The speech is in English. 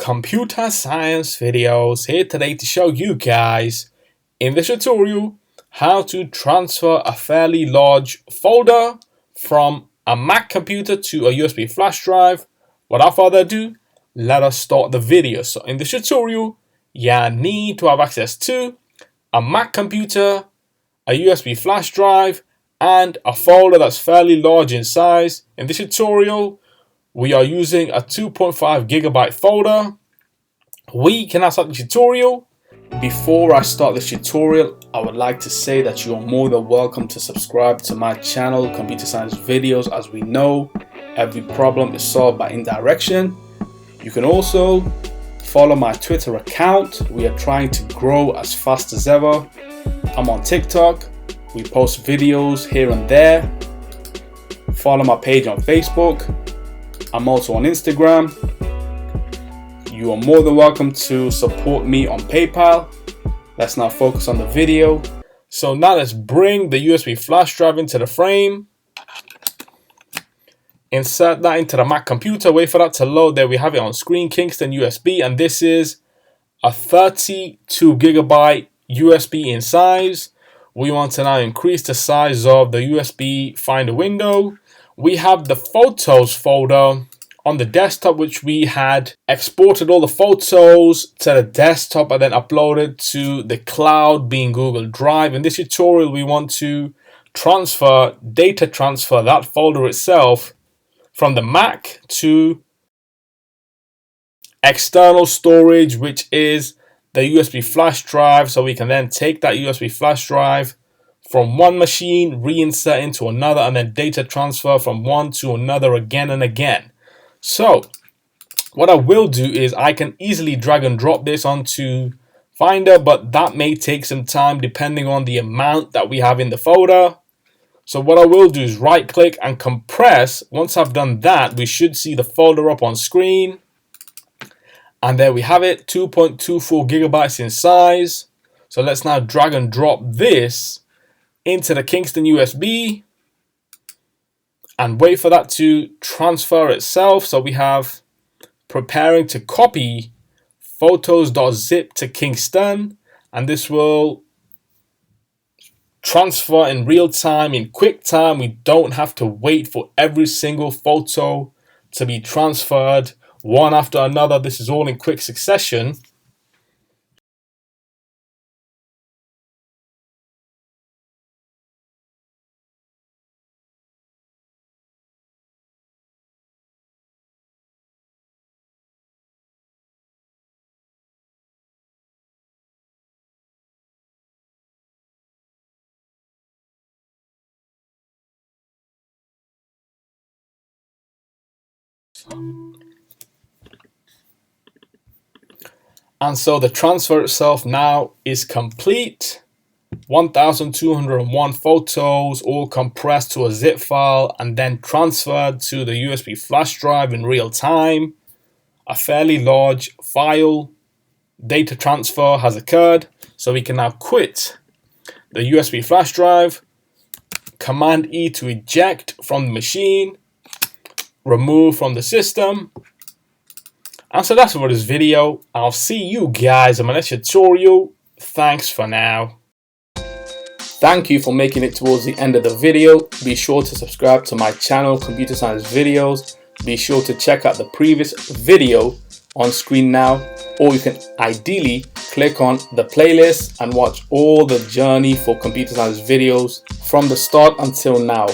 Computer Science Videos here today to show you guys in this tutorial how to transfer a fairly large folder from a Mac computer to a USB flash drive. Without further ado, let us start the video. So in this tutorial, you need to have access to a Mac computer, a USB flash drive, and a folder that's fairly large in size. In this tutorial, we are using a 2.5 gigabyte folder. We can now start the tutorial. Before I start this tutorial, I would like to say that you are more than welcome to subscribe to my channel, Computer Science Videos. As we know, every problem is solved by indirection. You can also follow my Twitter account. We are trying to grow as fast as ever. I'm on TikTok. We post videos here and there. Follow my page on Facebook. I'm also on Instagram. You are more than welcome to support me on PayPal. Let's now focus on the video. So now let's bring the USB flash drive into the frame. Insert that into the Mac computer. Wait for that to load. There we have it on screen, Kingston USB. And this is a 32 gigabyte USB in size. We want to now increase the size of the USB Finder window. We have the Photos folder on the desktop, which we had exported all the photos to the desktop and then uploaded to the cloud, being Google Drive. In this tutorial, we want to data transfer that folder itself from the Mac to external storage, which is the USB flash drive. So we can then take that USB flash drive from one machine, reinsert into another, and then data transfer from one to another again and again. So what I will do is I can easily drag and drop this onto Finder, but that may take some time depending on the amount that we have in the folder. So what I will do is right click and compress. Once I've done that, we should see the folder up on screen. And there we have it, 2.24 gigabytes in size. So let's now drag and drop this into the Kingston USB and wait for that to transfer itself. So we have preparing to copy photos.zip to Kingston, and this will transfer in real time, in quick time. We don't have to wait for every single photo to be transferred one after another. This is all in quick succession. And so the transfer itself now is complete. 1,201 photos all compressed to a zip file and then transferred to the USB flash drive in real time. A fairly large file data transfer has occurred. So we can now quit the USB flash drive, Command E to eject from the machine, remove from the system. And so that's it for this video. I'll see you guys in my next tutorial. Thanks for now. Thank you for making it towards the end of the video. Be sure to subscribe to my channel, Computer Science Videos. Be sure to check out the previous video on screen now, or you can ideally click on the playlist and watch all the journey for Computer Science Videos from the start until now.